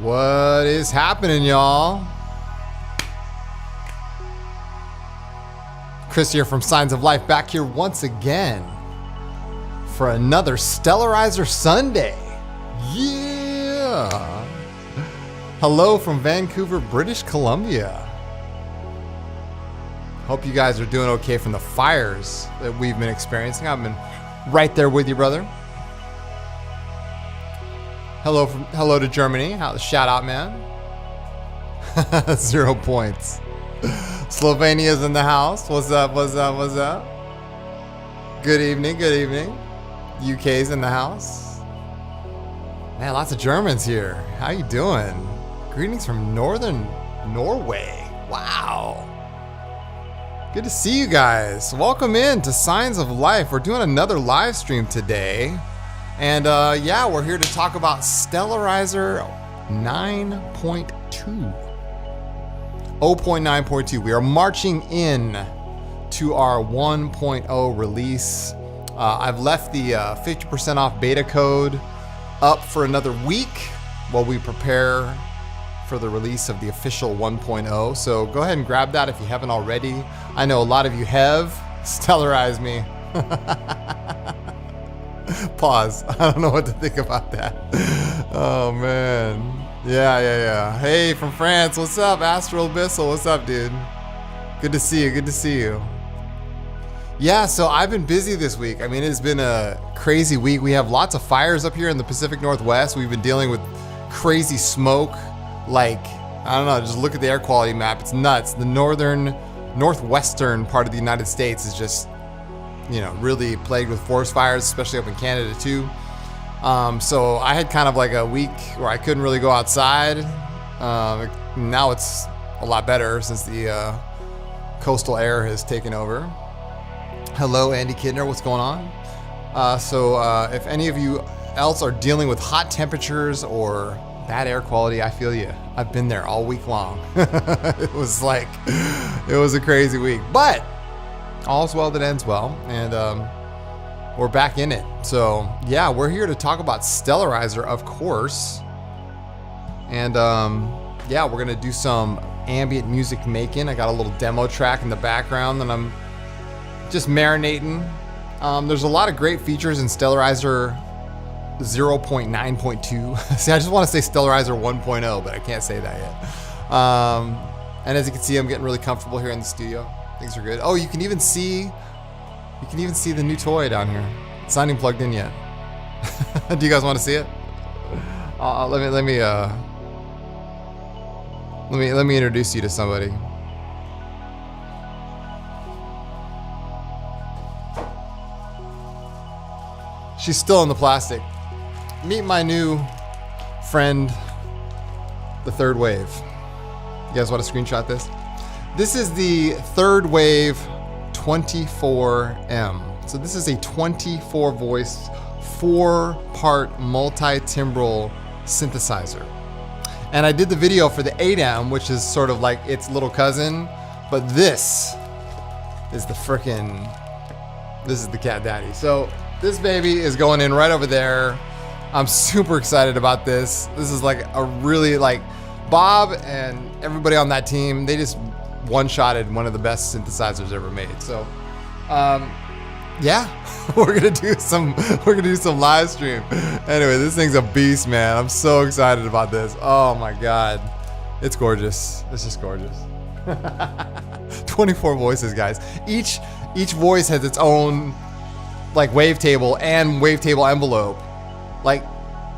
What is happening, y'all? Chris here from Signs of Life, back here once again for another Stellarizer Sunday. Yeah! Hello from Vancouver, British Columbia. Hope you guys are doing okay from the fires that we've been experiencing. I've been right there with you, brother. Hello to Germany. Shout out, man. 0 points. Slovenia's in the house. What's up? What's up? What's up? Good evening. Good evening. UK's in the house. Man, lots of Germans here. How you doing? Greetings from northern Norway. Wow. Good to see you guys. Welcome in to Signs of Life. We're doing another live stream today. And yeah, we're here to talk about Stellarizer 9.2. 0.9.2. We are marching in to our 1.0 release. I've left the 50% off beta code up for another week while we prepare for the release of the official 1.0. So go ahead and grab that if you haven't already. I know a lot of you have. Stellarize me. Pause. I don't know what to think about that. Oh man. Yeah. Hey, from France. What's up, Astral Abyssal? What's up, dude? Good to see you. Good to see you. Yeah, so I've been busy this week. I mean, it's been a crazy week. We have lots of fires up here in the Pacific Northwest. We've been dealing with crazy smoke. Like, I don't know, just look at the air quality map. It's nuts. The northwestern part of the United States is just, you know, really plagued with forest fires, especially up in Canada too. So I had kind of like a week where I couldn't really go outside. Now it's a lot better since the coastal air has taken over. Hello, Andy Kidner, what's going on? So if any of you else are dealing with hot temperatures or bad air quality, I feel you. I've been there all week long. It was a crazy week, but all's well that ends well, and we're back in it. So yeah, we're here to talk about Stellarizer, of course, and yeah, we're gonna do some ambient music making. I got a little demo track in the background that I'm just marinating. There's a lot of great features in Stellarizer 0.9.2. See, I just want to say Stellarizer 1.0, but I can't say that yet. And as you can see, I'm getting really comfortable here in the studio. Things are good. Oh, you can even see the new toy down here. It's not even plugged in yet. Do you guys want to see it? Let me introduce you to somebody. She's still in the plastic. Meet my new friend, the Third Wave. You guys want to screenshot this? This is the Third Wave 24M. So this is a 24 voice, 4-part multi-timbral synthesizer. And I did the video for the 8M, which is sort of like its little cousin, but this is the cat daddy. So this baby is going in right over there. I'm super excited about this. This is like a really, like, Bob and everybody on that team, they just one-shotted one of the best synthesizers ever made. So yeah, we're gonna do some live stream. Anyway, this thing's a beast, man. I'm so excited about this. Oh my god, it's gorgeous. It's just gorgeous. 24 voices, guys. Each voice has its own like wavetable and wavetable envelope. Like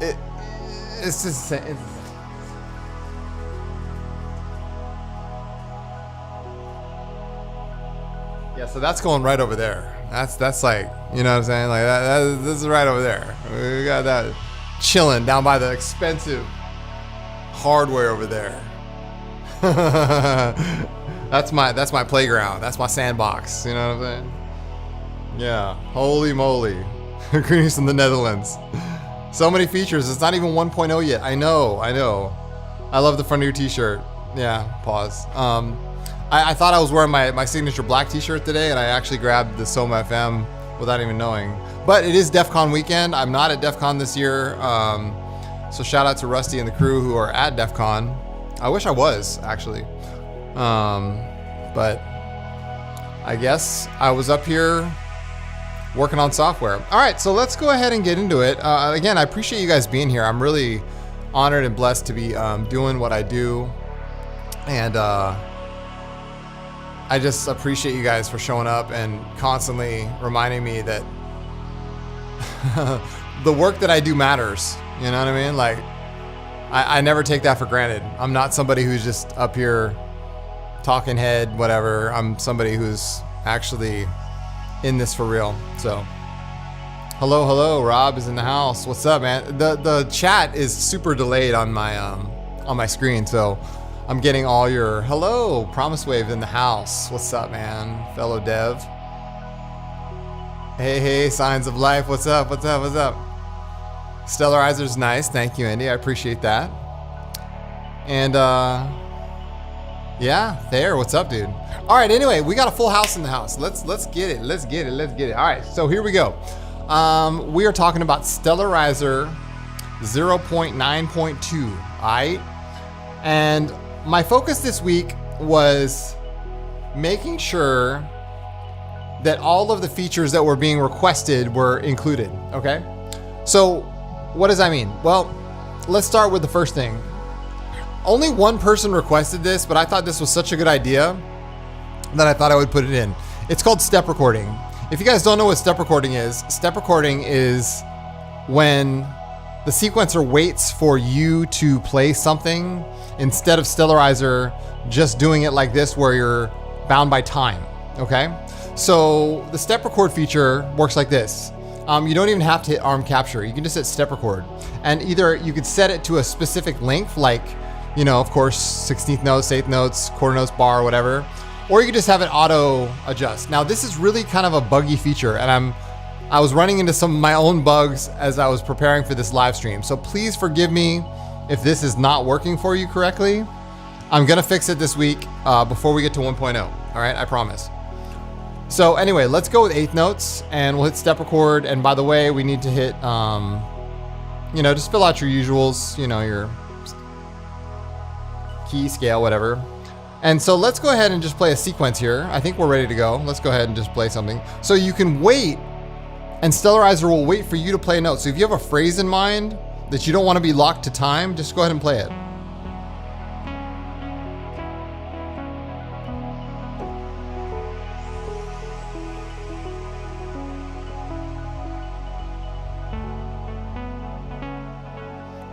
it's just yeah, so that's going right over there. That's like, you know what I'm saying? Like this is right over there. We got that chilling down by the expensive hardware over there. That's my playground. That's my sandbox. You know what I'm saying? Yeah. Holy moly. Greetings from the Netherlands. So many features. It's not even 1.0 yet. I know. I love the front of your t-shirt. Yeah, pause. I thought I was wearing my signature black t-shirt today, and I actually grabbed the Soma FM without even knowing. But it is DEF CON weekend. I'm not at DEF CON this year. So shout out to Rusty and the crew who are at DEF CON. I wish I was, actually. But I guess I was up here working on software. All right, so let's go ahead and get into it. Again, I appreciate you guys being here. I'm really honored and blessed to be doing what I do. And I just appreciate you guys for showing up and constantly reminding me that the work that I do matters. You know what I mean? Like, I never take that for granted. I'm not somebody who's just up here talking head, whatever. I'm somebody who's actually in this for real. So, hello, Rob is in the house. What's up, man? The chat is super delayed on my screen, so I'm getting all your hello, Promise Wave in the house. What's up, man? Fellow dev. Hey, Signs of Life. What's up? Stellarizer's nice. Thank you, Andy. I appreciate that. And yeah, Thayer, what's up, dude? All right, anyway, we got a full house in the house. Let's get it. Let's get it. All right, so here we go. We are talking about Stellarizer 0.9.2. All right, and my focus this week was making sure that all of the features that were being requested were included. Okay, so what does that mean? Well, let's start with the first thing. Only one person requested this, but I thought this was such a good idea that I thought I would put it in. It's called step recording. If you guys don't know what step recording is when the sequencer waits for you to play something instead of Stellarizer just doing it like this where you're bound by time, okay? So the step record feature works like this. You don't even have to hit arm capture. You can just hit step record. And either you could set it to a specific length, like, you know, of course, 16th notes, 8th notes, quarter notes, bar, whatever. Or you could just have it auto adjust. Now, this is really kind of a buggy feature, and I was running into some of my own bugs as I was preparing for this live stream. So please forgive me if this is not working for you correctly. I'm gonna fix it this week before we get to 1.0. All right, I promise. So anyway, let's go with 8th notes, and we'll hit step record. And by the way, we need to hit, you know, just fill out your usuals, you know, your key, scale, whatever. And so let's go ahead and just play a sequence here. I think we're ready to go. Let's go ahead and just play something. So you can wait, and Stellarizer will wait for you to play a note. So if you have a phrase in mind that you don't want to be locked to time, just go ahead and play it.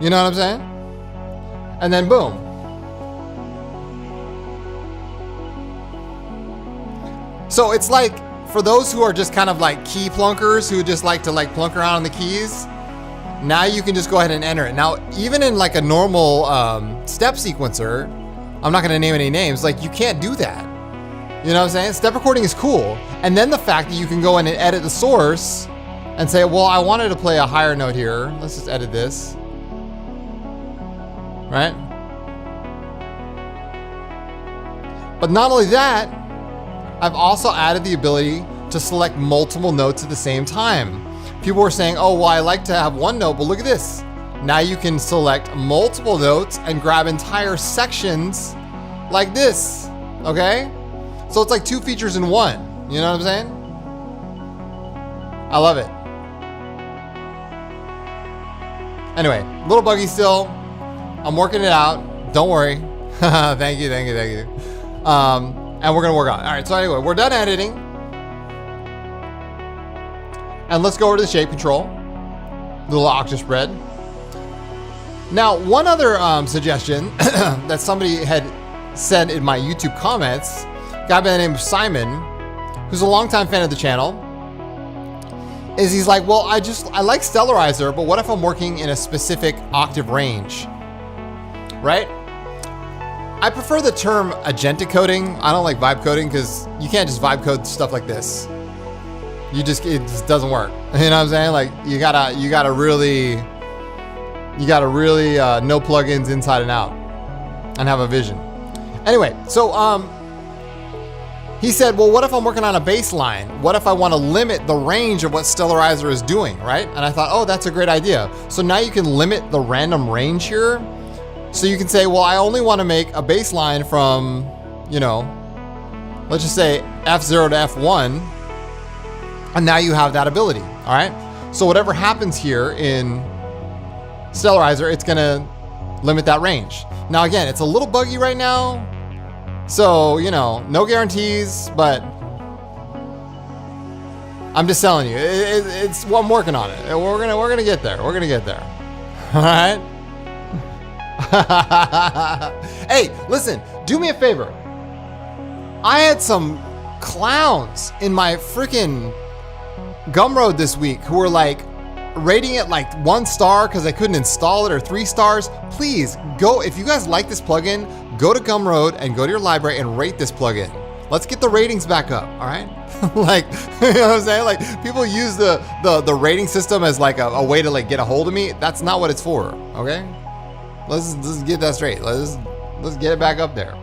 You know what I'm saying? And then boom. So it's like, for those who are just kind of like key plunkers who just like to like plunk around on the keys, now you can just go ahead and enter it. Now, even in like a normal step sequencer, I'm not gonna name any names, like you can't do that. You know what I'm saying? Step recording is cool. And then the fact that you can go in and edit the source and say, well, I wanted to play a higher note here. Let's just edit this. Right? But not only that, I've also added the ability to select multiple notes at the same time. People were saying, oh, well, I like to have one note, but look at this. Now you can select multiple notes and grab entire sections like this, okay? So it's like two features in one, you know what I'm saying? I love it. Anyway, a little buggy still. I'm working it out, don't worry. Thank you. And we're gonna work on it. All right, so anyway, we're done editing. And let's go over to the shape control, little octave spread. Now, one other suggestion that somebody had said in my YouTube comments, a guy by the name of Simon, who's a longtime fan of the channel, is he's like, well, I like Stellarizer, but what if I'm working in a specific octave range, right? I prefer the term agentic coding. I don't like vibe coding because you can't just vibe code stuff like this. It just doesn't work. You know what I'm saying? Like you gotta really know plugins inside and out and have a vision. Anyway, so he said, well, what if I'm working on a bass line? What if I want to limit the range of what Stellarizer is doing, right? And I thought, oh, that's a great idea. So now you can limit the random range here. So you can say, well, I only want to make a bass line from, you know, let's just say F0 to F1. And now you have that ability, all right? So whatever happens here in Stellarizer, it's gonna limit that range. Now again, it's a little buggy right now. So, you know, no guarantees, but I'm just telling you, it's well, I'm working on it. We're gonna get there. We're gonna get there. All right. Hey, listen, do me a favor. I had some clowns in my freaking Gumroad this week who were like rating it like 1 star because I couldn't install it, or 3 stars. Please go, if you guys like this plugin, go to Gumroad and go to your library and rate this plugin. Let's get the ratings back up, all right? Like, you know what I'm saying? Like, people use the rating system as like a way to like get a hold of me. That's not what it's for, okay? Let's get that straight. Let's get it back up there.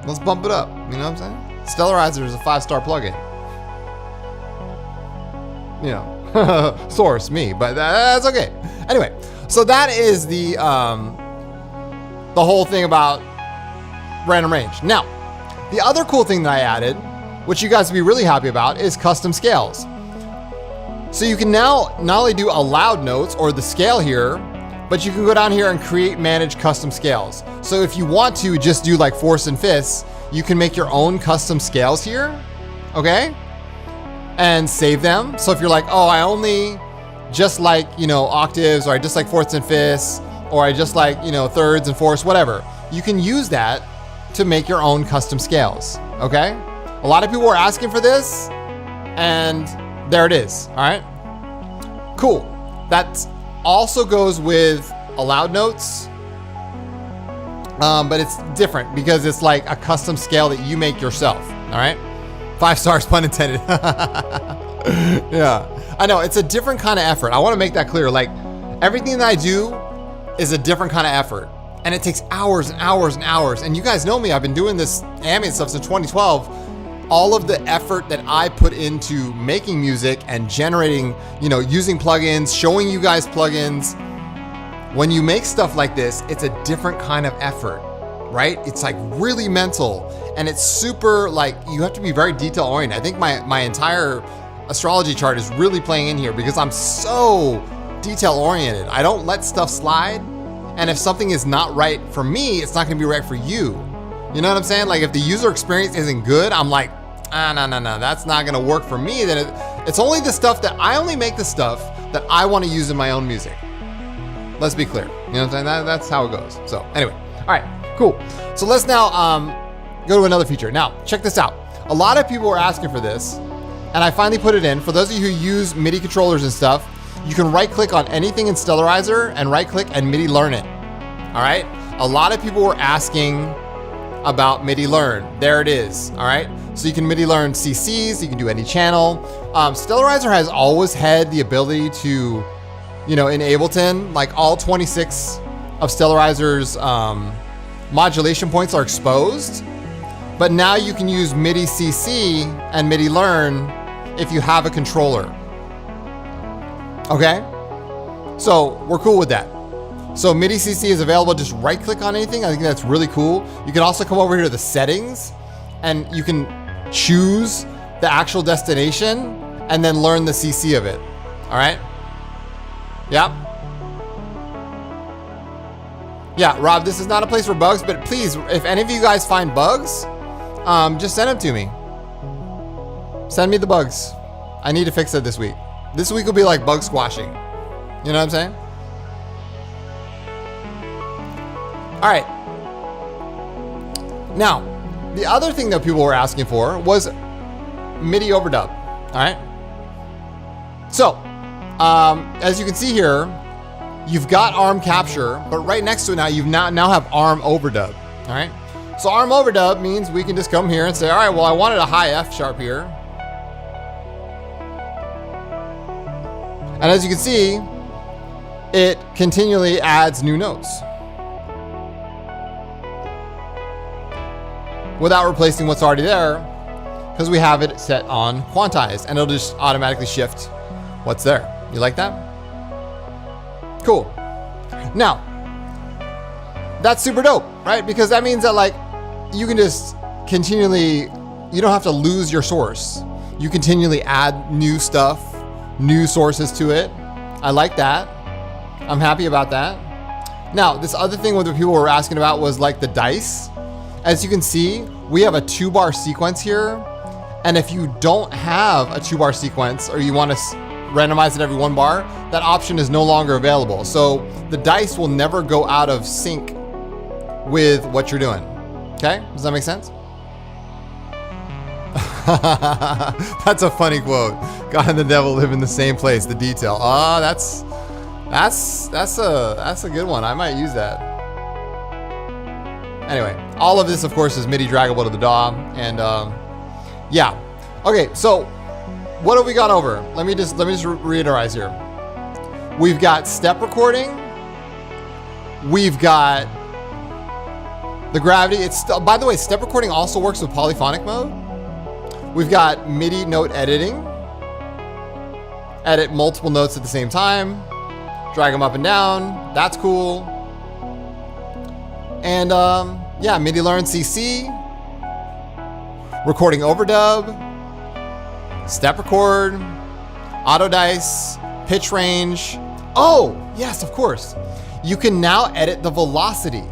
Let's bump it up, you know what I'm saying? Stellarizer is a 5-star plugin. You know, source me, but that's okay. Anyway, so that is the whole thing about random range. Now, the other cool thing that I added, which you guys will be really happy about, is custom scales. So you can now not only do allowed notes or the scale here, but you can go down here and create, manage custom scales. So if you want to just do like fourths and fifths, you can make your own custom scales here, okay? And save them. So if you're like, oh, I only just like, you know, octaves, or I just like fourths and fifths, or I just like, you know, thirds and fourths, whatever. You can use that to make your own custom scales, okay? A lot of people were asking for this, and there it is, all right? Cool. That also goes with allowed notes, but it's different because it's like a custom scale that you make yourself, all right? 5 stars, pun intended. Yeah, I know, it's a different kind of effort. I want to make that clear. Like, everything that I do is a different kind of effort, and it takes hours and hours and hours. And you guys know me, I've been doing this ambient stuff since 2012. All of the effort that I put into making music and generating, you know, using plugins, showing you guys plugins. When you make stuff like this, it's a different kind of effort, right? It's like really mental, and it's super, like, you have to be very detail oriented. I think my entire astrology chart is really playing in here because I'm so detail oriented. I don't let stuff slide. And if something is not right for me, it's not gonna be right for you. You know what I'm saying? Like, if the user experience isn't good, I'm like, no, that's not gonna work for me. Then it's only the stuff that I only make the stuff that I wanna use in my own music. Let's be clear. You know what I'm saying? That's how it goes. So anyway, all right, cool. So let's now go to another feature. Now, check this out. A lot of people were asking for this, and I finally put it in. For those of you who use MIDI controllers and stuff, you can right click on anything in Stellarizer and right click and MIDI learn it. All right. A lot of people were asking about MIDI learn. There it is. All right. So you can MIDI learn CCs, you can do any channel. Stellarizer has always had the ability to, you know, in Ableton, like all 26 of Stellarizer's modulation points are exposed, but now you can use MIDI CC and MIDI learn if you have a controller. Okay, so we're cool with that. So MIDI CC is available, just right click on anything. I think that's really cool. You can also come over here to the settings and you can choose the actual destination and then learn the CC of it. All right. Yep. Yeah, Rob, this is not a place for bugs, but please, if any of you guys find bugs, just send them to me. Send me the bugs. I need to fix it this week. This week will be like bug squashing. You know what I'm saying? All right. Now, the other thing that people were asking for was MIDI overdub. All right. So, as you can see here, you've got arm capture, but right next to it now, you now have arm overdub. All right. So arm overdub means we can just come here and say, all right, well, I wanted a high F sharp here. And as you can see, it continually adds new notes without replacing what's already there, because we have it set on quantized, and it'll just automatically shift what's there. You like that? Cool. Now, that's super dope, right? Because that means that like you can just continually, you don't have to lose your source. You continually add new stuff, new sources to it. I like that. I'm happy about that. Now, this other thing what the people were asking about was like the dice. As you can see, we have a 2-bar sequence here. And if you don't have a 2-bar sequence, or you want to randomize it every 1 bar, that option is no longer available. So the dice will never go out of sync with what you're doing. Okay, does that make sense? That's a funny quote. God and the devil live in the same place. The detail. Ah, that's a good one. I might use that. Anyway, all of this, of course, is MIDI draggable to the DAW, and yeah. Okay, so what have we gone over? Let me just reiterate here. We've got step recording. We've got the gravity. It's by the way, step recording also works with polyphonic mode. We've got MIDI note editing. Edit multiple notes at the same time. Drag them up and down. That's cool. And yeah, MIDI learn CC. Recording overdub. Step record. Auto dice. Pitch range. Oh, yes, of course. You can now edit the velocity.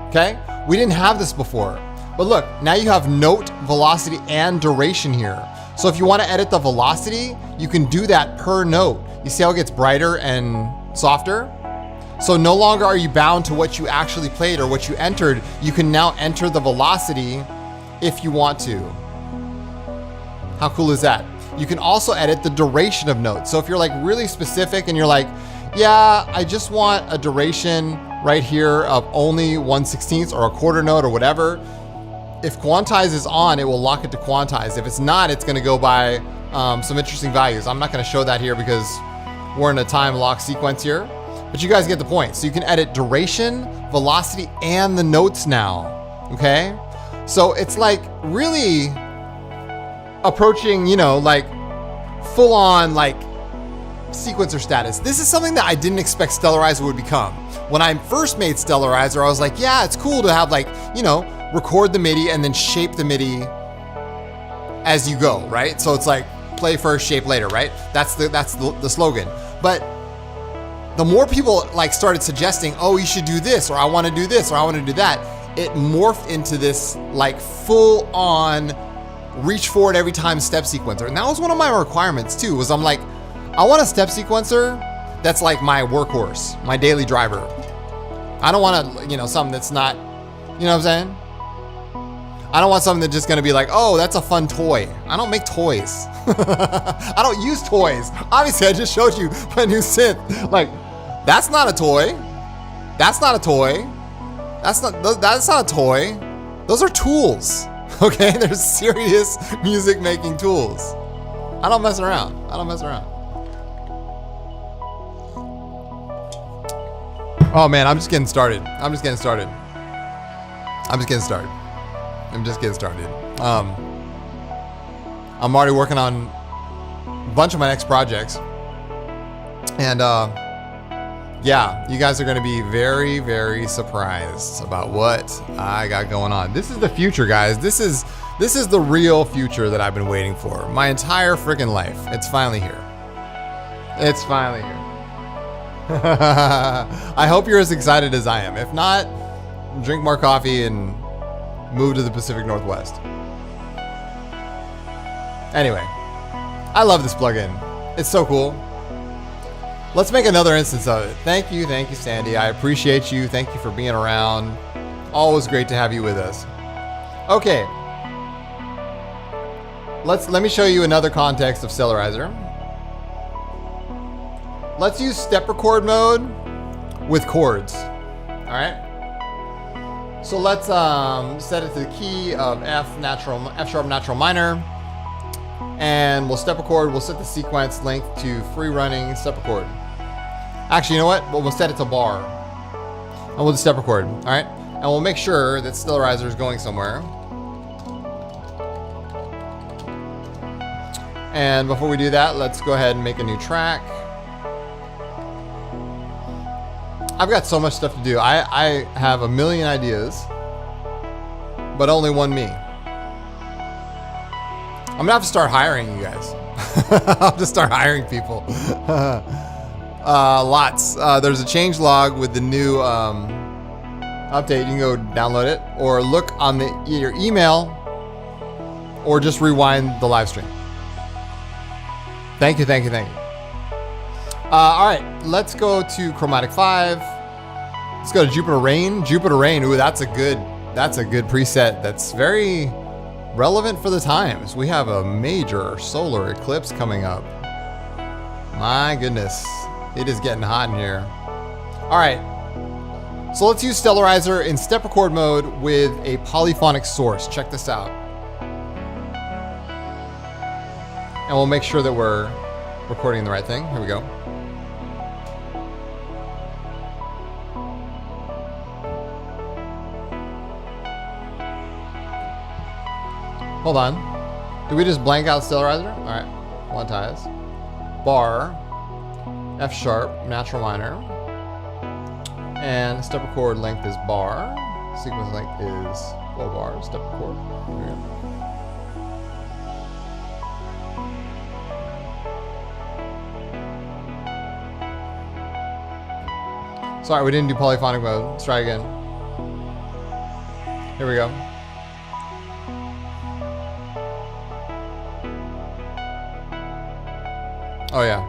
Okay? We didn't have this before. But look, now you have note, velocity, and duration here. So if you want to edit the velocity, you can do that per note. You see how it gets brighter and softer? So no longer are you bound to what you actually played or what you entered. You can now enter the velocity if you want to. How cool is that? You can also edit the duration of notes. So if you're like really specific and you're like, yeah, I just want a duration right here of only 1/16 or a quarter note or whatever. If quantize is on, it will lock it to quantize. If it's not, it's gonna go by some interesting values. I'm not gonna show that here because we're in a time lock sequence here, but you guys get the point. So you can edit duration, velocity, and the notes now, okay? So it's like really approaching, you know, like full on like sequencer status. This is something that I didn't expect Stellarizer would become. When I first made Stellarizer, I was like, yeah, it's cool to have like, you know, record the MIDI and then shape the MIDI as you go, right? So it's like play first, shape later, right? That's the slogan. But the more people like started suggesting, oh, you should do this, or I want to do this, or I want to do that, it morphed into this like full on reach forward every time step sequencer. And that was one of my requirements too, was I'm like, I want a step sequencer that's like my workhorse, my daily driver. I don't want to, you know, something that's not, you know what I'm saying? I don't want something that's just gonna be like, oh, that's a fun toy. I don't make toys. I don't use toys. Obviously, I just showed you my new synth. Like, that's not a toy. That's not a toy. That's not a toy. Those are tools, okay? They're serious music making tools. I don't mess around. I don't mess around. Oh man, I'm just getting started. I'm just getting started. I'm already working on a bunch of my next projects. And yeah, you guys are gonna be very, very surprised about what I got going on. This is the future, guys. This is the real future that I've been waiting for my entire freaking life. It's finally here. It's finally here. I hope you're as excited as I am. If not, drink more coffee and move to the Pacific Northwest. Anyway, I love this plugin. It's so cool. Let's make another instance of it. Thank you, Sandy. I appreciate you. Thank you for being around. Always great to have you with us. Okay. Let me show you another context of Stellarizer. Let's use step record mode with chords. All right. So let's set it to the key of F sharp natural minor, and we'll step record. We'll set the sequence length to free running step record. Actually, you know what? We'll set it to bar, and we'll do step record. All right, and we'll make sure that Stellarizer is going somewhere. And before we do that, let's go ahead and make a new track. I've got so much stuff to do. I have a million ideas, but only one me. I'm gonna have to start hiring you guys. I'll have to start hiring people. Lots. There's a change log with the new update. You can go download it or look on your email or just rewind the live stream. Thank you, thank you, thank you. All right, let's go to Chromatic 5. Let's go to Jupiter Rain. Jupiter Rain, ooh, that's a good preset. That's very relevant for the times. We have a major solar eclipse coming up. My goodness, it is getting hot in here. All right, so let's use Stellarizer in step record mode with a polyphonic source. Check this out. And we'll make sure that we're recording the right thing. Here we go. Hold on. Did we just blank out Stellarizer? All right, quantize. Bar, F sharp, natural minor. And step record length is bar. Sequence length is low bar, step record. Here we go. Sorry, we didn't do polyphonic mode. Let's try again. Here we go. Oh yeah.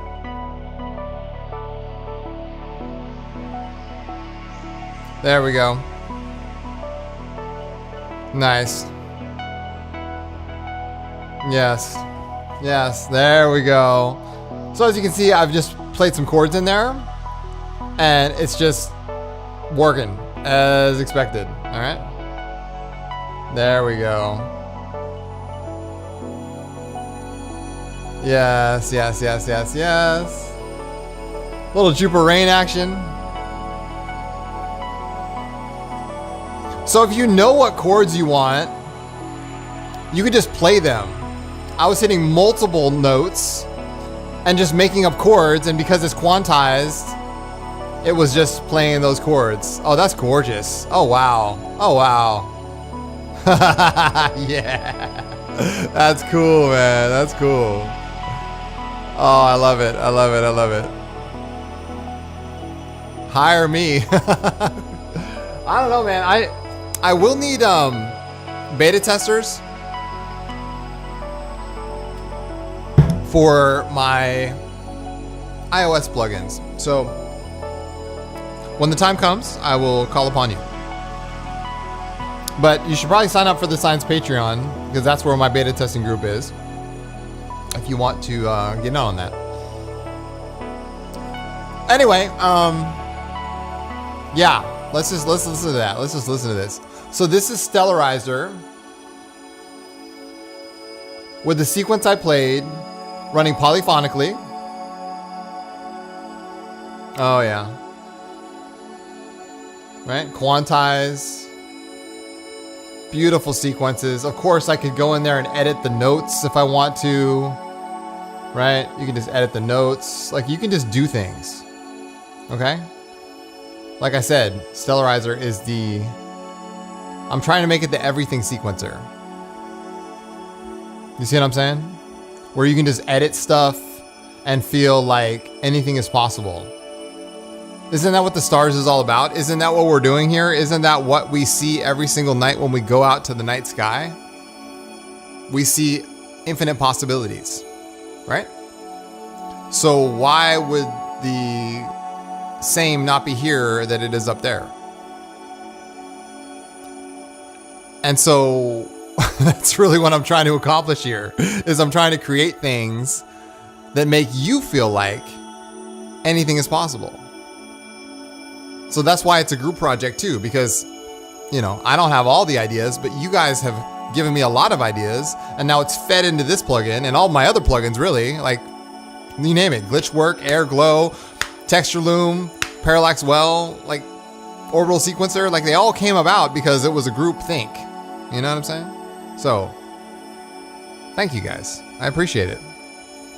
There we go. Nice. Yes. Yes, there we go. So as you can see, I've just played some chords in there. And it's just working as expected. All right. There we go. Yes, yes, yes, yes, yes. Little Jupiter Rain action. So if you know what chords you want, you could just play them. I was hitting multiple notes and just making up chords, and because it's quantized, it was just playing those chords. Oh, that's gorgeous. Oh, wow. Oh, wow. Yeah. That's cool, man. That's cool. Oh, I love it. I love it. I love it. Hire me. I don't know, man. I will need beta testers for my iOS plugins. So when the time comes, I will call upon you. But you should probably sign up for the Science Patreon, because that's where my beta testing group is, if you want to get in on that. Anyway, yeah, let's listen to that. Let's just listen to this. So this is Stellarizer with the sequence I played running polyphonically. Oh yeah. Right? Quantize. Beautiful sequences. Of course, I could go in there and edit the notes if I want to. Right? You can just edit the notes. Like, you can just do things. Okay? Like I said, Stellarizer is the... I'm trying to make it the everything sequencer. You see what I'm saying? Where you can just edit stuff and feel like anything is possible. Isn't that what the stars is all about? Isn't that what we're doing here? Isn't that what we see every single night when we go out to the night sky? We see infinite possibilities, right? So why would the same not be here that it is up there? And so that's really what I'm trying to accomplish here, is I'm trying to create things that make you feel like anything is possible. So that's why it's a group project too, because, you know, I don't have all the ideas, but you guys have given me a lot of ideas, and now it's fed into this plugin and all my other plugins, really, like, you name it, Glitchwork, Air Glow, Texture Loom, Parallax Well, like Orbital Sequencer, like they all came about because it was a group think. You know what I'm saying? So, thank you guys. I appreciate it.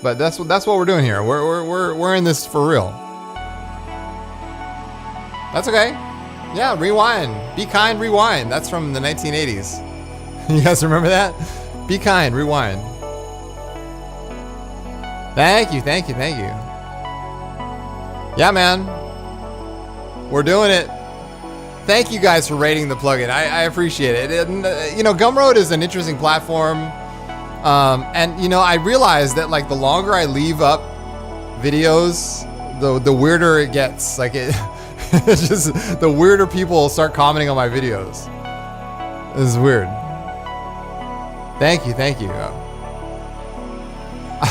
But that's what we're doing here. We're in this for real. That's okay. Yeah, rewind. Be kind, rewind. That's from the 1980s. You guys remember that? Be kind, rewind. Thank you, thank you, thank you. Yeah, man. We're doing it. Thank you guys for rating the plugin. I appreciate it. You know, Gumroad is an interesting platform. And you know, I realized that like the longer I leave up videos, the weirder it gets. Like it's just the weirder people start commenting on my videos. This is weird. Thank you, thank you.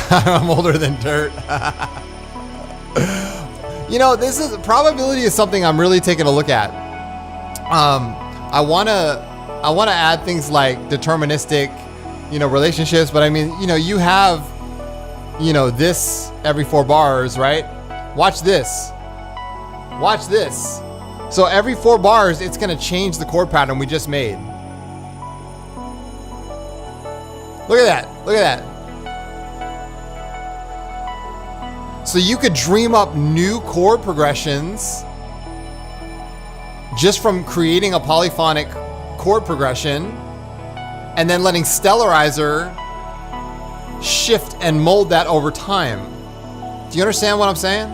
I'm older than dirt. You know, this is probability is something I'm really taking a look at. I wanna add things like deterministic, you know, relationships, but I mean, you know, you have, you know, this every 4 bars, right? Watch this. Watch this. So every 4 bars, it's gonna change the chord pattern we just made. Look at that. Look at that. So you could dream up new chord progressions just from creating a polyphonic chord progression and then letting Stellarizer shift and mold that over time. Do you understand what I'm saying?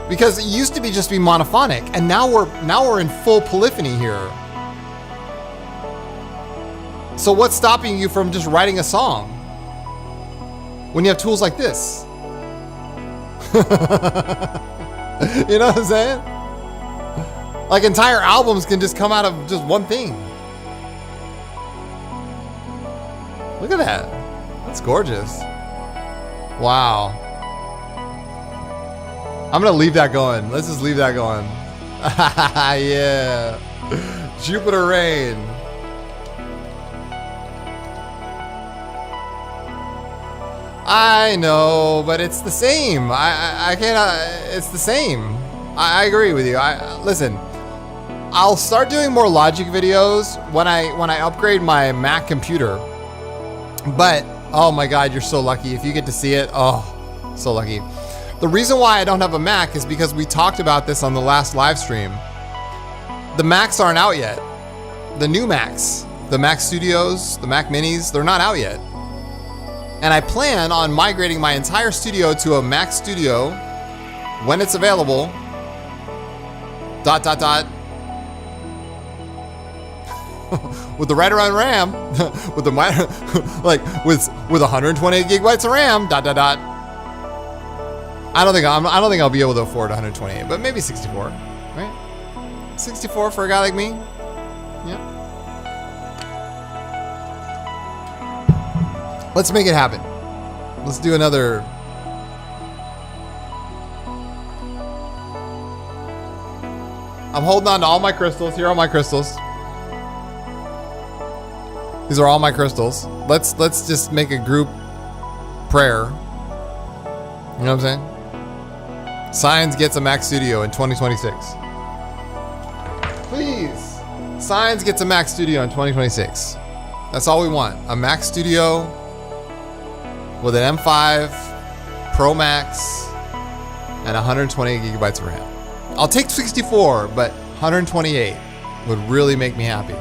Because it used to be just be monophonic, and now we're in full polyphony here. So what's stopping you from just writing a song when you have tools like this? You know what I'm saying? Like entire albums can just come out of just one thing. Look at that. That's gorgeous. Wow. I'm gonna leave that going. Let's just leave that going. Yeah. Jupiter Rain. I know, but it's the same. I cannot. It's the same. I agree with you. Listen. I'll start doing more Logic videos when I upgrade my Mac computer. But oh my God, you're so lucky if you get to see it. Oh, so lucky. The reason why I don't have a Mac is because we talked about this on the last live stream. The Macs aren't out yet. The new Macs, the Mac Studios, the Mac Minis, they're not out yet. And I plan on migrating my entire studio to a Mac Studio when it's available. ... with the right around RAM, with the like with 128 gigabytes of RAM. ... I don't think I'll be able to afford 128, but maybe 64, right? 64 for a guy like me. Yeah. Let's make it happen. Let's do another. I'm holding on to all my crystals. Here are all my crystals. These are all my crystals. Let's just make a group prayer. You know what I'm saying? Signs gets a Mac Studio in 2026. Please. Signs gets a Mac Studio in 2026. That's all we want. A Mac Studio with an M5 Pro Max and 128 gigabytes of RAM. I'll take 64, but 128 would really make me happy.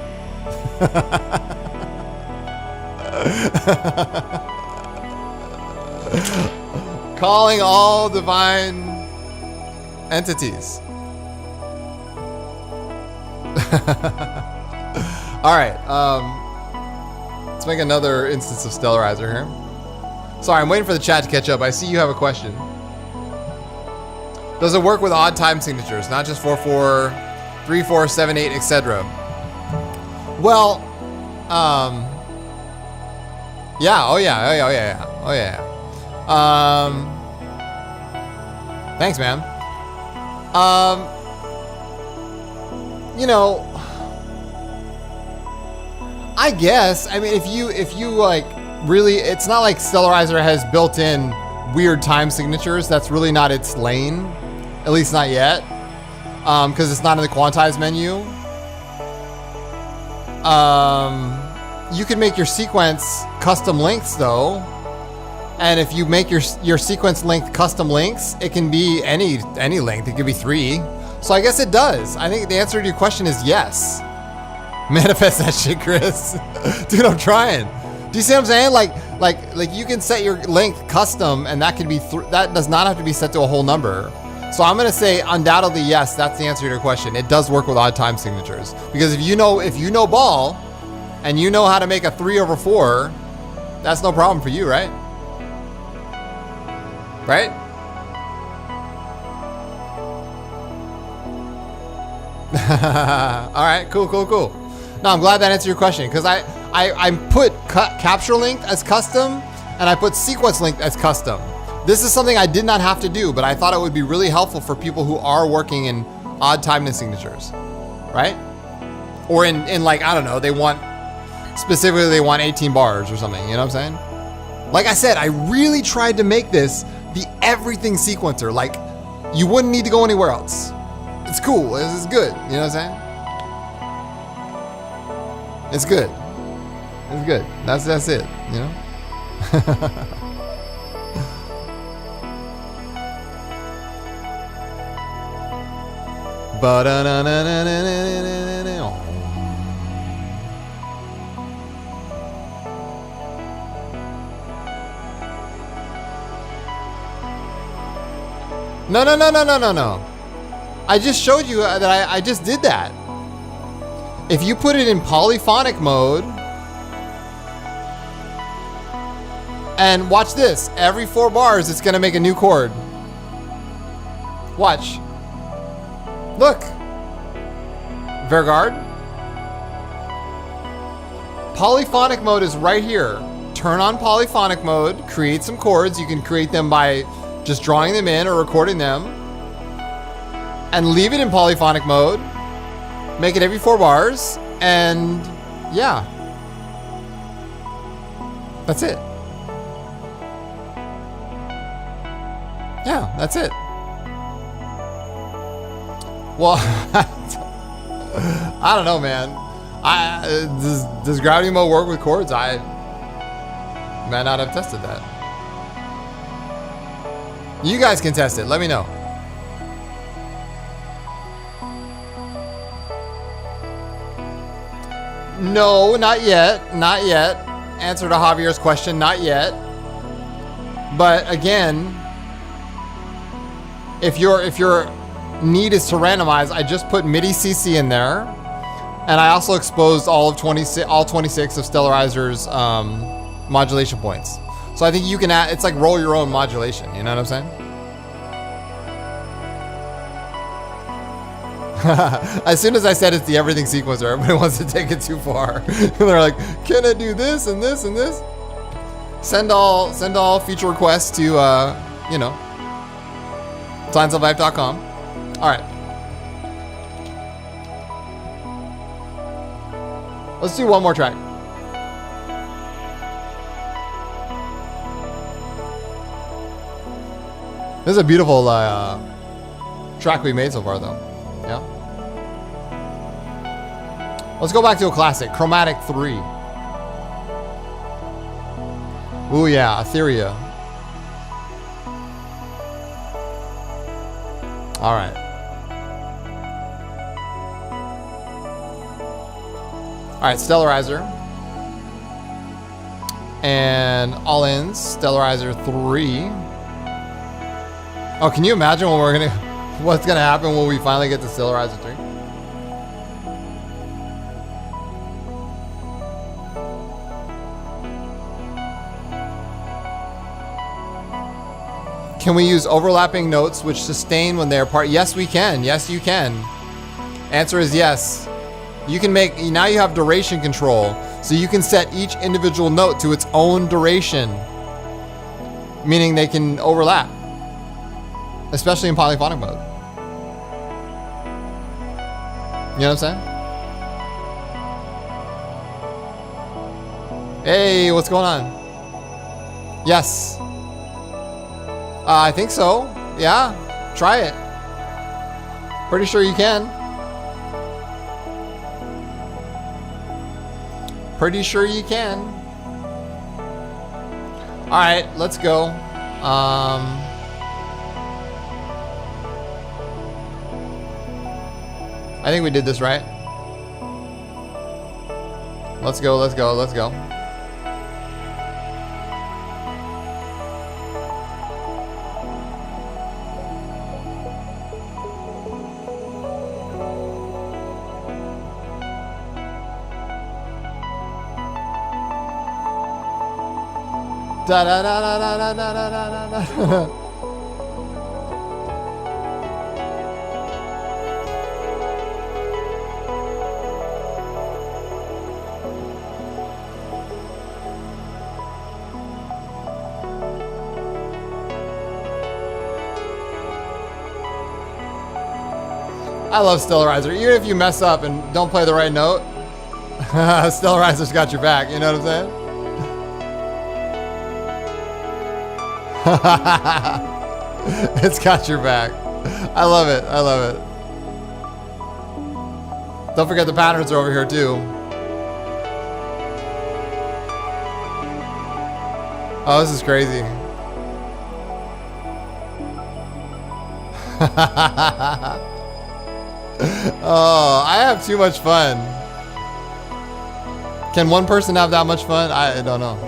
Calling all divine entities. All right, let's make another instance of Stellarizer here. Sorry, I'm waiting for the chat to catch up. I see you have a question. Does it work with odd time signatures, not just 4/4, 3/4, 7/8, etc.? Well, yeah. Oh yeah. Thanks, man. You know, I guess. I mean, if you like really, it's not like Stellarizer has built-in weird time signatures. That's really not its lane, at least not yet, because it's not in the quantize menu. You can make your sequence custom lengths though. And if you make your sequence length custom links, it can be any length. It could be 3. So I guess it does. I think the answer to your question is yes. Manifest that shit, Chris. Dude, I'm trying. Do you see what I'm saying? Like you can set your length custom, and that can be that does not have to be set to a whole number. So I'm gonna say undoubtedly yes. That's the answer to your question. It does work with odd time signatures, because if you know ball, and you know how to make a 3/4, that's no problem for you, right? Right? All right, cool. No, I'm glad that answered your question, because I put capture length as custom, and I put sequence length as custom. This is something I did not have to do, but I thought it would be really helpful for people who are working in odd timeness signatures, right? Or in like, I don't know, they want 18 bars or something, you know what I'm saying? Like I said, I really tried to make this the everything sequencer. Like, you wouldn't need to go anywhere else. It's cool, it's good, you know what I'm saying? It's good. It's good. That's it, you know? No. I just showed you that I just did that. If you put it in polyphonic mode, and watch this, every 4 bars it's gonna make a new chord. Watch. Look. Vergard. Polyphonic mode is right here. Turn on polyphonic mode, create some chords. You can create them by just drawing them in or recording them, and leave it in polyphonic mode. Make it every 4 bars, and yeah. That's it. Yeah, that's it. Well, I don't know, man. Does gravity mode work with chords? I might not have tested that. You guys can test it. Let me know. No, not yet. Not yet. Answer to Javier's question, not yet. But again, if your need is to randomize, I just put MIDI CC in there, and I also exposed all 26 of Stellarizer's modulation points. So I think you can add, it's like roll your own modulation, you know what I'm saying? As soon as I said it's the everything sequencer, everybody wants to take it too far. They're like, can I do this and this and this? Send all feature requests to, you know, scienceoflife.com. All right. Let's do one more track. This is a beautiful track we made so far, though. Yeah. Let's go back to a classic, Chromatic 3. Ooh, yeah, Etheria. All right. All right, Stellarizer. And all ends, Stellarizer 3. Oh, can you imagine what's gonna happen when we finally get to Stellarizer 3? Can we use overlapping notes which sustain when they're apart? Yes, we can. Yes, you can. Answer is yes. You can make, now you have duration control. So you can set each individual note to its own duration, meaning they can overlap, especially in polyphonic mode. You know what I'm saying? Hey, what's going on? Yes. I think so. Yeah, try it. Pretty sure you can. Pretty sure you can. All right, let's go. I think we did this right. Let's go, let's go, let's go. Da da da da da da da da da da. I love Stellarizer. Even if you mess up and don't play the right note, Stellarizer's got your back. You know what I'm saying? It's got your back. I love it. I love it. Don't forget the patterns are over here too. Oh, this is crazy. Oh, I have too much fun. Can one person have that much fun? I don't know.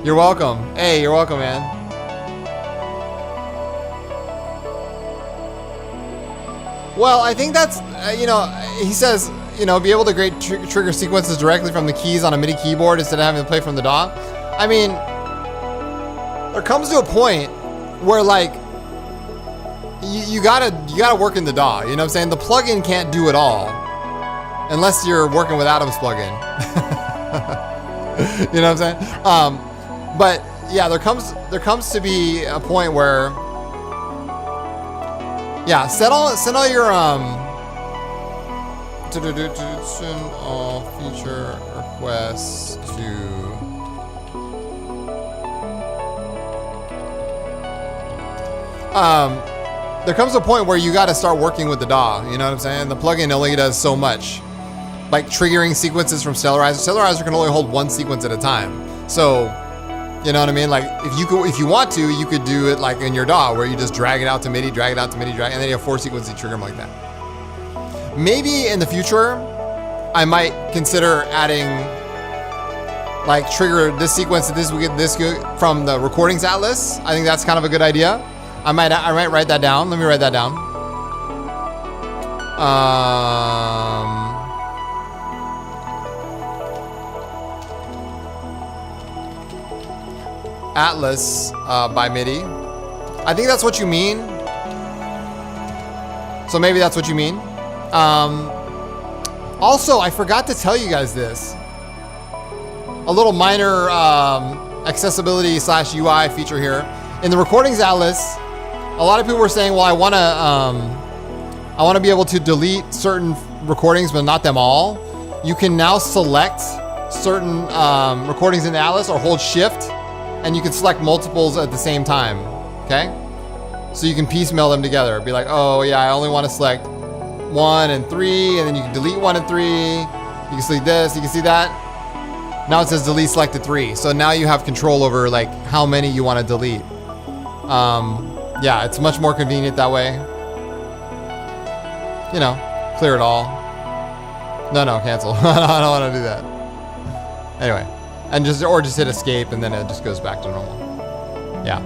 You're welcome. Hey, you're welcome, man. Well, I think that's, you know, he says, you know, be able to create trigger sequences directly from the keys on a MIDI keyboard instead of having to play from the DAW. I mean, there comes to a point where, like, you gotta work in the DAW. You know what I'm saying? The plugin can't do it all unless you're working with Adam's plugin. You know what I'm saying? But yeah, there comes to be a point where, yeah, send all your send all feature requests to there comes a point where you got to start working with the DAW. You know what I'm saying? The plugin only does so much, like triggering sequences from Stellarizer. Stellarizer can only hold one sequence at a time. So, you know what I mean? Like if you want to, you could do it like in your DAW where you just drag it out to MIDI, drag it out to MIDI, drag, and then you have 4 sequences, you trigger them like that. Maybe in the future, I might consider adding, like, trigger this sequence to this, we get this from the recordings atlas. I think that's kind of a good idea. I might write that down. Let me write that down. Atlas by MIDI. I think that's what you mean. So maybe that's what you mean. Also, I forgot to tell you guys this. A little minor accessibility / UI feature here. In the recordings atlas, a lot of people were saying, well, I want to be able to delete certain recordings, but not them all. You can now select certain recordings in the atlas or hold shift, and you can select multiples at the same time, okay? So you can piecemeal them together. Be like, oh yeah, I only want to select 1 and 3, and then you can delete 1 and 3. You can select this, you can see that. Now it says delete selected 3. So now you have control over like how many you want to delete. Yeah, it's much more convenient that way. You know, clear it all. No, cancel. I don't want to do that. Anyway, and just hit escape, and then it just goes back to normal. Yeah.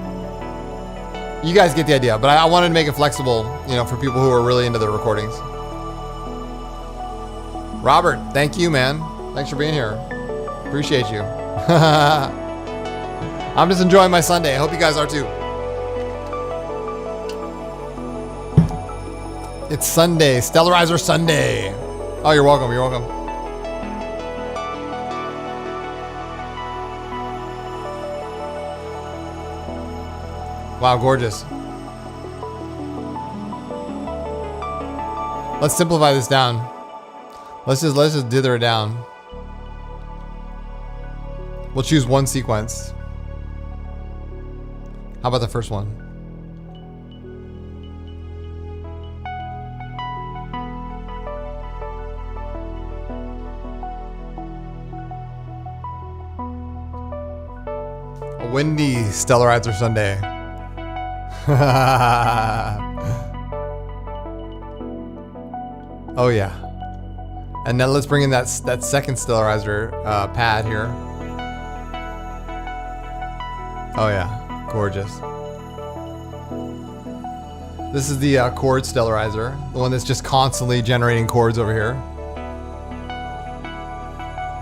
You guys get the idea, but I wanted to make it flexible, you know, for people who are really into the recordings. Robert, thank you, man. Thanks for being here. Appreciate you. I'm just enjoying my Sunday. I hope you guys are too. It's Sunday, Stellarizer Sunday. Oh, you're welcome, you're welcome. Wow, gorgeous. Let's simplify this down. Let's just dither it down. We'll choose one sequence. How about the first one? A windy Stellarizer Sunday. Oh yeah. And then let's bring in that second Stellarizer pad here. Oh yeah, gorgeous. This is the chord Stellarizer, the one that's just constantly generating chords over here.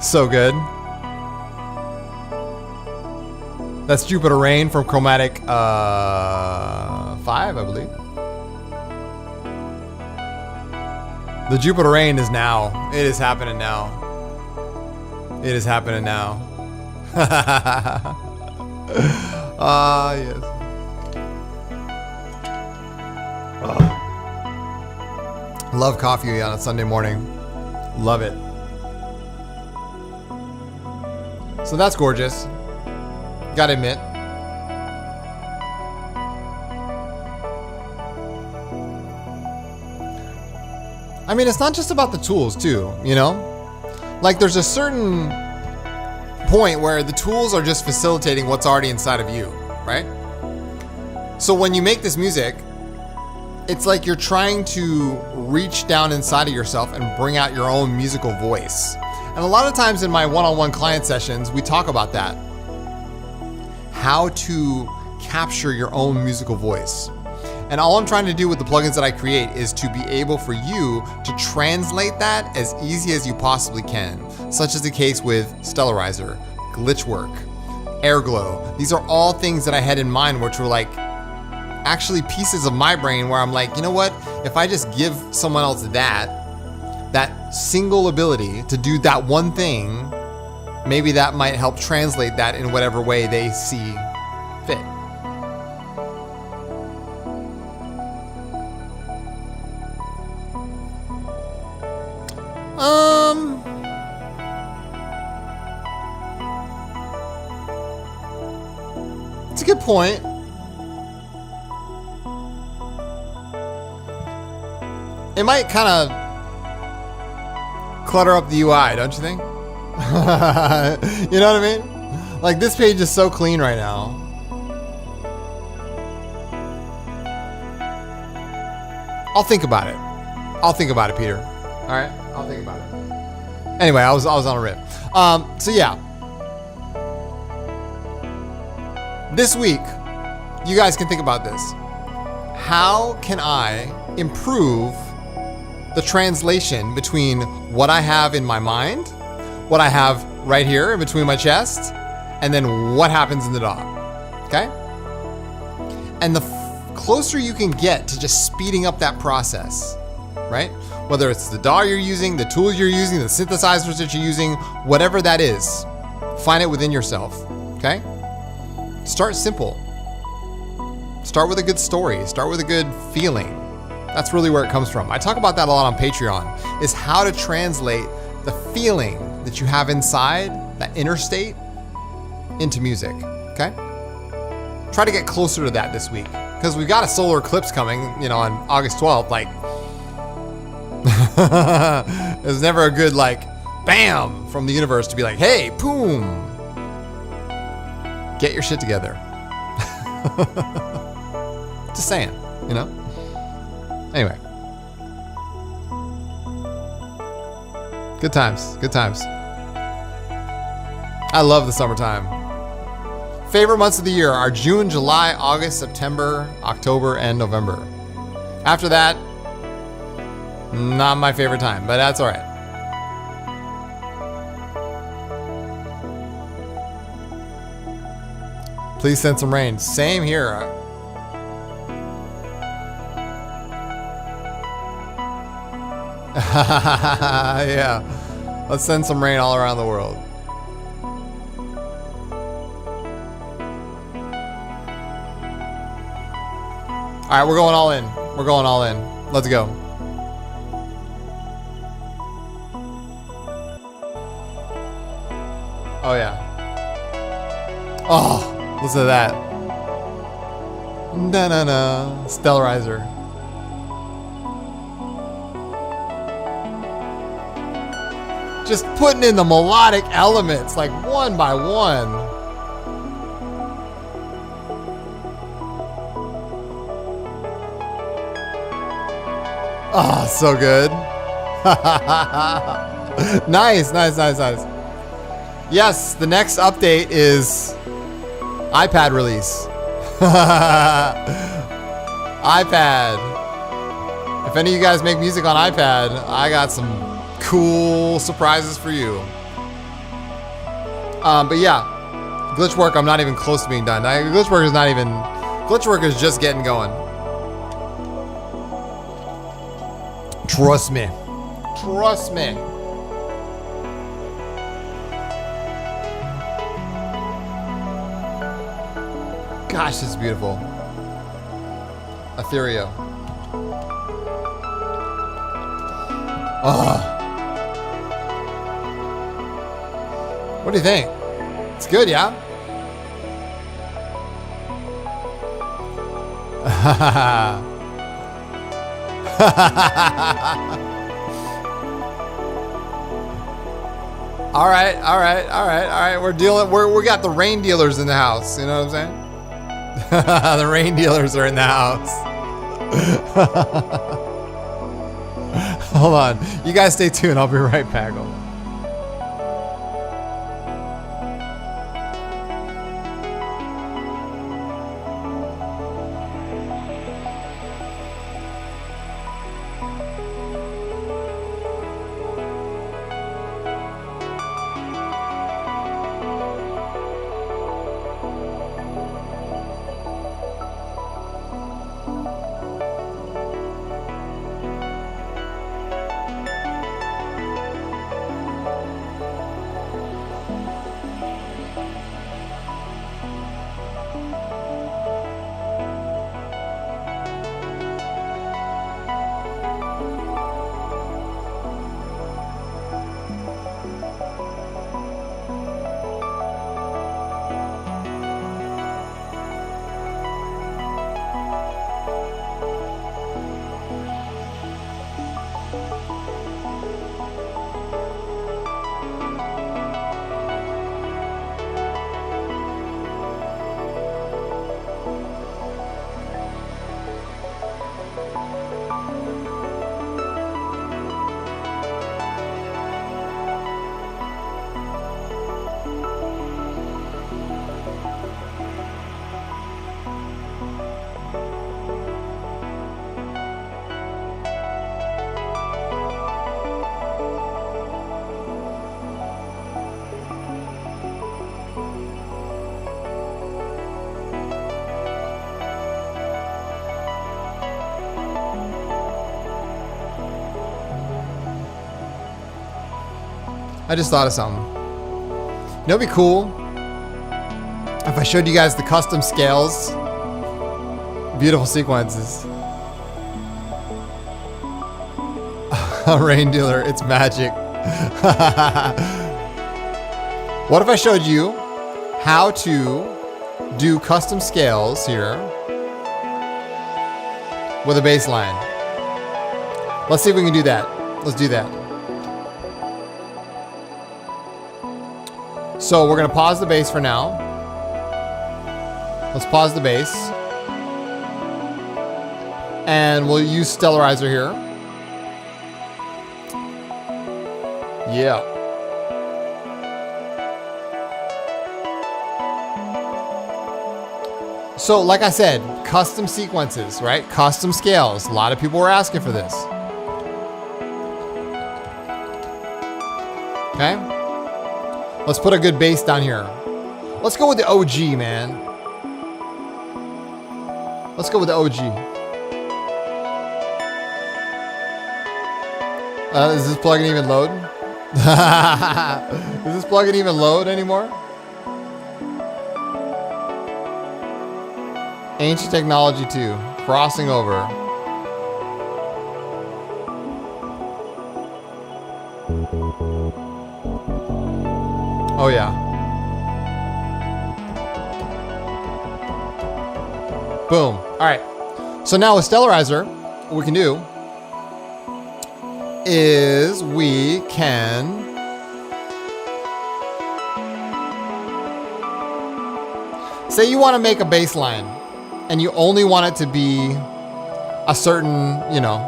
So good. That's Jupiter Rain from Chromatic 5, I believe. The Jupiter Rain is now. It is happening now. It is happening now. Ah, yes. Love coffee on a Sunday morning. Love it. So that's gorgeous. Gotta admit. I mean, it's not just about the tools too, you know? Like there's a certain point where the tools are just facilitating what's already inside of you, right? So when you make this music, it's like you're trying to reach down inside of yourself and bring out your own musical voice. And a lot of times in my one-on-one client sessions, we talk about that. How to capture your own musical voice. And all I'm trying to do with the plugins that I create is to be able for you to translate that as easy as you possibly can, such as the case with Stellarizer, Glitchwork, Airglow. These are all things that I had in mind, which were like actually pieces of my brain where I'm like, you know what? If I just give someone else that single ability to do that one thing, maybe that might help translate that in whatever way they see fit. It's a good point. It might kind of clutter up the UI, don't you think? You know what I mean? Like this page is so clean right now. I'll think about it. I'll think about it, Peter. All right, I'll think about it. Anyway, I was on a rip. So yeah, this week, you guys can think about this. How can I improve the translation between what I have in my mind, what I have right here in between my chest, and then what happens in the DAW, okay? And the closer you can get to just speeding up that process, right? Whether it's the DAW you're using, the tools you're using, the synthesizers that you're using, whatever that is, find it within yourself, okay? Start simple. Start with a good story. Start with a good feeling. That's really where it comes from. I talk about that a lot on Patreon, is how to translate the feeling that you have inside, that inner state, into music, okay? Try to get closer to that this week, because we've got a solar eclipse coming, you know, on August 12th. Like, there's never a good, like, bam, from the universe to be like, hey, boom, get your shit together. Just saying, you know? Anyway. Good times, good times. I love the summertime. Favorite months of the year are June, July, August, September, October, and November. After that, not my favorite time, but that's all right. Please send some rain. Same here. Yeah. Let's send some rain all around the world. All right, we're going all in. We're going all in. Let's go. Oh, yeah. Oh, listen to that. Da-na-na. Stellarizer. Just putting in the melodic elements, like one by one. Oh, so good. Nice, nice, nice, nice. Yes, the next update is iPad release. iPad. If any of you guys make music on iPad, I got some cool surprises for you. But yeah, glitch work, I'm not even close to being done. Glitch work is just getting going. Trust me. Trust me. Gosh, this is beautiful. Ethereal. Oh. What do you think? It's good, yeah? All right, all right, all right, all right. We got the rain dealers in the house. You know what I'm saying? The rain dealers are in the house. Hold on. You guys stay tuned. I'll be right back. I just thought of something. You know, it'd be cool if I showed you guys the custom scales. Beautiful sequences. A rain dealer, it's magic. What if I showed you how to do custom scales here with a bass line? Let's see if we can do that. Let's do that. So we're gonna pause the bass for now. Let's pause the bass. And we'll use Stellarizer here. Yeah. So like I said, custom sequences, right? Custom scales. A lot of people were asking for this. Okay. Let's put a good bass down here. Let's go with the OG, man. Let's go with the OG. Is this plugin even load? Is this plugin even load anymore? Ancient technology 2. Crossing over. Oh yeah. Boom. All right. So now with Stellarizer, what we can do is we can say you want to make a bass line and you only want it to be a certain, you know,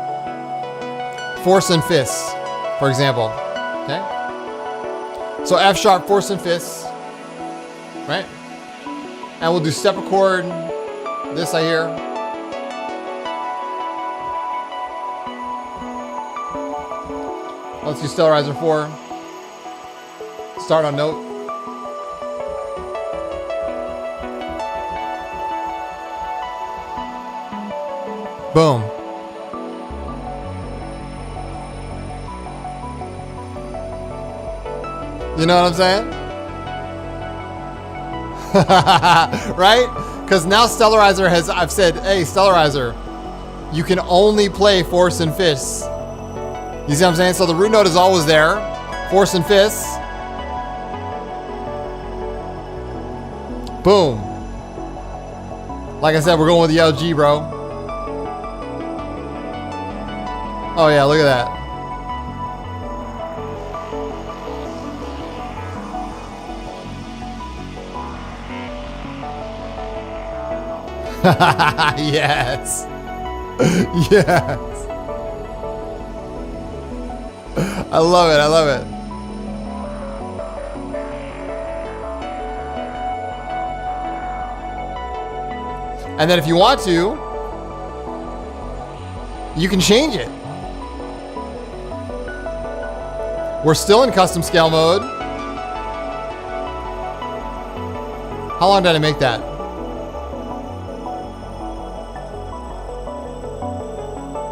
fourths and fifths, for example. Okay? So F sharp, fourths and fifths, right? And we'll do step chord, this I hear. Let's do Stellarizer 4. Start on note. Boom. You know what I'm saying? Right? Because now Stellarizer has, I've said, hey, Stellarizer, you can only play fourths and fifths. You see what I'm saying? So the root note is always there. Fourths and fifths. Boom. Like I said, we're going with the LG, bro. Oh yeah, look at that. Yes. Yes. I love it. I love it. And then if you want to, you can change it. We're still in custom scale mode. How long did I make that?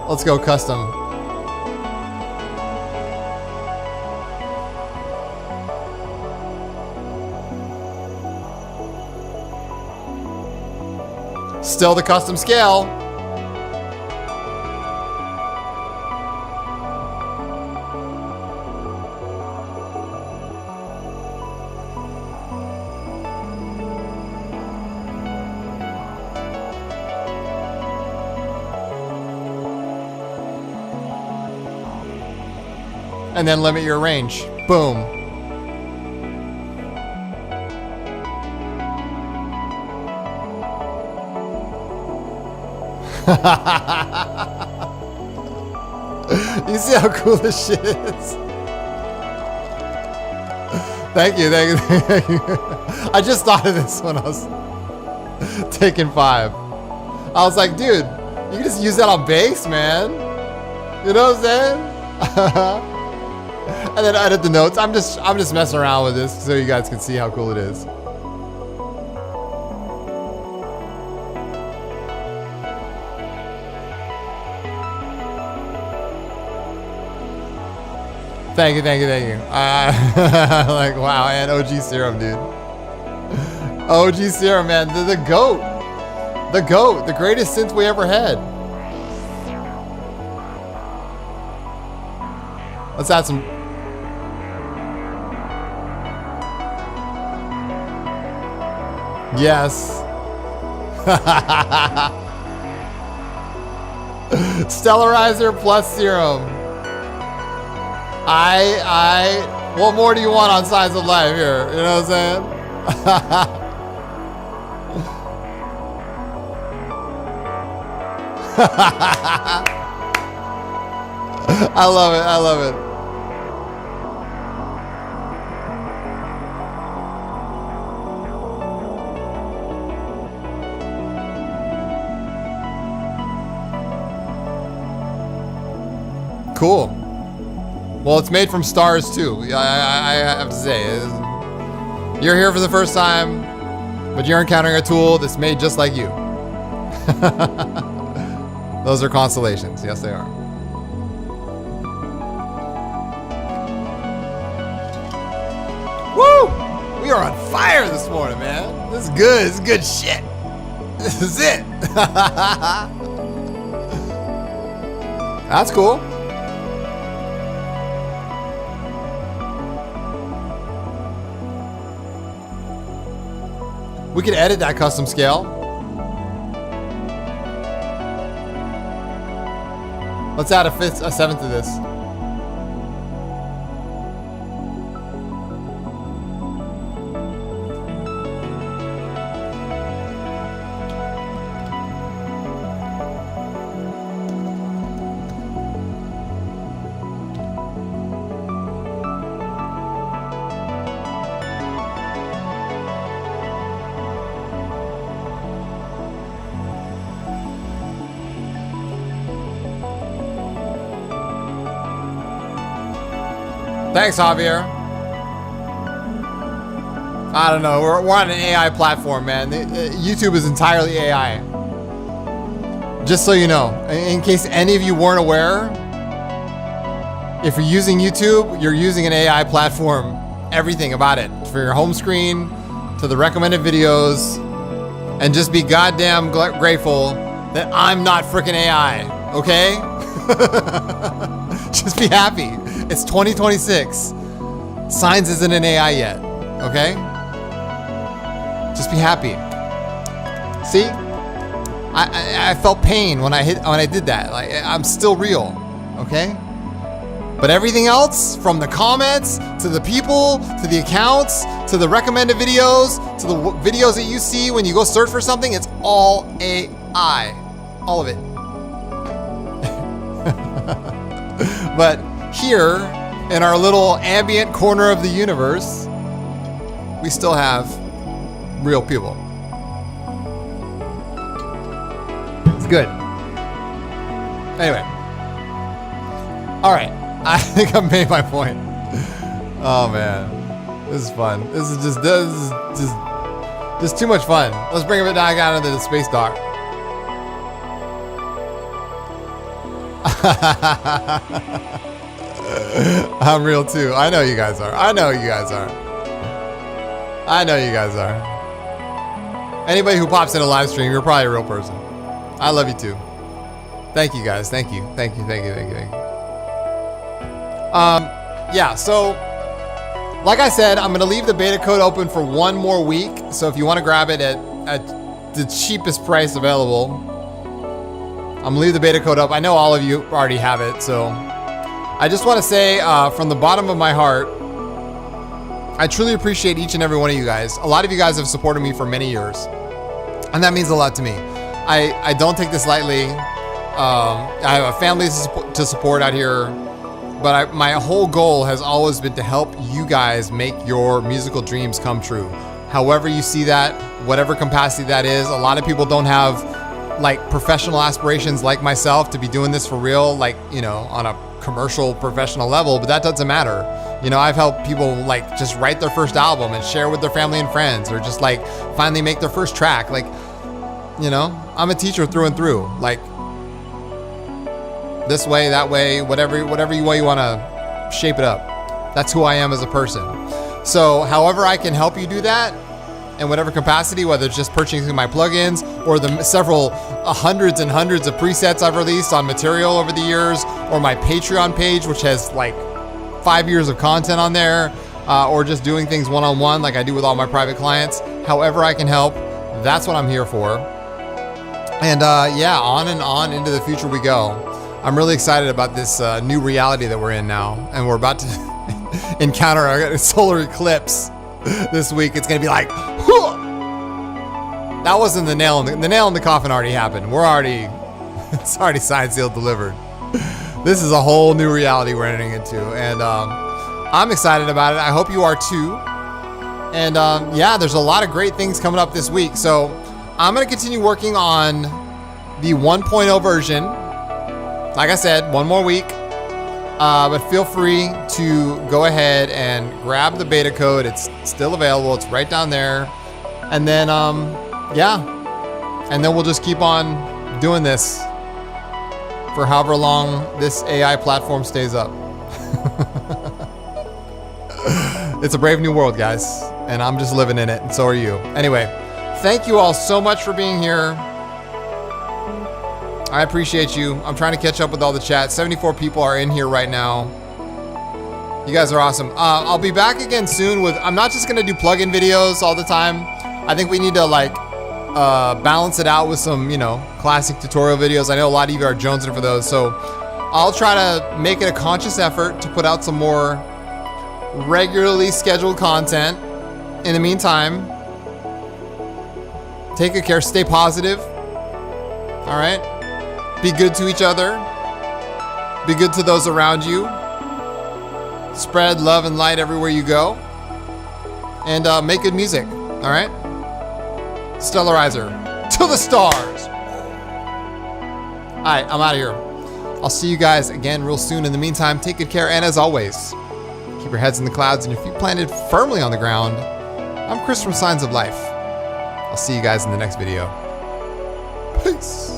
Let's go custom. Still the custom scale. And then limit your range. Boom. You see how cool this shit is? Thank you, thank you, thank you. I just thought of this when I was taking 5. I was like, dude, you can just use that on bass, man. You know what I'm saying? And then edit the notes. I'm just messing around with this so you guys can see how cool it is. Thank you, thank you, thank you. Like, wow, and OG Serum, dude. OG Serum, man, the GOAT. The GOAT, the greatest synth we ever had. Let's add some. Yes. Stellarizer plus Serum. What more do you want on Signs of Life here? You know what I'm saying? I love it. I love it. Cool. Well, it's made from stars too. I have to say, you're here for the first time, but you're encountering a tool that's made just like you. Those are constellations. Yes, they are. Woo! We are on fire this morning, man. This is good. This is good shit. This is it. That's cool. We can edit that custom scale. Let's add a seventh to this. Thanks, Javier. I don't know. We're on an AI platform, man. YouTube is entirely AI. Just so you know, in case any of you weren't aware, if you're using YouTube, you're using an AI platform. Everything about it, for your home screen, to the recommended videos, and just be goddamn grateful that I'm not freaking AI, okay? Just be happy. It's 2026. Science isn't an AI yet, okay? Just be happy. See? I felt pain when I did that. Like, I'm still real, okay? But everything else, from the comments, to the people, to the accounts, to the recommended videos, to the videos that you see when you go search for something, it's all AI. All of it. But here, in our little ambient corner of the universe, we still have real people. It's good. Anyway. All right. I think I've made my point. Oh man, this is fun. This is just too much fun. Let's bring it back out into the space dock. I'm real too. I know you guys are. I know you guys are. I know you guys are. Anybody who pops in a live stream, you're probably a real person. I love you too. Thank you guys. Thank you. Thank you. Thank you. Thank you. Thank you. Yeah, so like I said, I'm gonna leave the beta code open for one more week. So if you want to grab it at the cheapest price available, I'm gonna leave the beta code up. I know all of you already have it, so I just want to say from the bottom of my heart, I truly appreciate each and every one of you guys. A lot of you guys have supported me for many years, and that means a lot to me. I don't take this lightly. I have a family to support out here. But my whole goal has always been to help you guys make your musical dreams come true. However you see that, whatever capacity that is. A lot of people don't have like professional aspirations like myself to be doing this for real, like, you know, on a commercial professional level, but that doesn't matter. You know, I've helped people like just write their first album and share with their family and friends, or just like finally make their first track. Like, you know, I'm a teacher through and through. Like, this way, that way, whatever way you want to shape it up. That's who I am as a person. So however I can help you do that, in whatever capacity, whether it's just purchasing my plugins or the several hundreds and hundreds of presets I've released on material over the years, or my Patreon page, which has like 5 years of content on there, or just doing things one-on-one like I do with all my private clients. However I can help, that's what I'm here for. And yeah, on and on into the future we go. I'm really excited about this new reality that we're in now, and we're about to encounter a solar eclipse this week. It's gonna be like, huh! That wasn't the nail in the coffin. Already happened. It's already signed, sealed, delivered. This is a whole new reality we're entering into, and I'm excited about it. I hope you are too. And yeah, there's a lot of great things coming up this week. So I'm gonna continue working on the 1.0 version. Like I said, one more week, but feel free to go ahead and grab the beta code. It's still available. It's right down there. And then, yeah, and then we'll just keep on doing this for however long this AI platform stays up. It's a brave new world, guys, and I'm just living in it, and so are you. Anyway, thank you all so much for being here. I appreciate you. I'm trying to catch up with all the chat. 74 people are in here right now. You guys are awesome. I'll be back again soon with, I'm not just gonna do plugin videos all the time. I think we need to like balance it out with some, you know, classic tutorial videos. I know a lot of you are jonesing for those, so I'll try to make it a conscious effort to put out some more regularly scheduled content. In the meantime, take good care, stay positive. All right? Be good to each other. Be good to those around you. Spread love and light everywhere you go. And make good music. All right? Stellarizer to the stars. All right, I'm out of here. I'll see you guys again real soon. In the meantime, take good care. And as always, Keep your heads in the clouds and your feet planted firmly on the ground. I'm Chris from Signs of Life. I'll see you guys in the next video. Peace.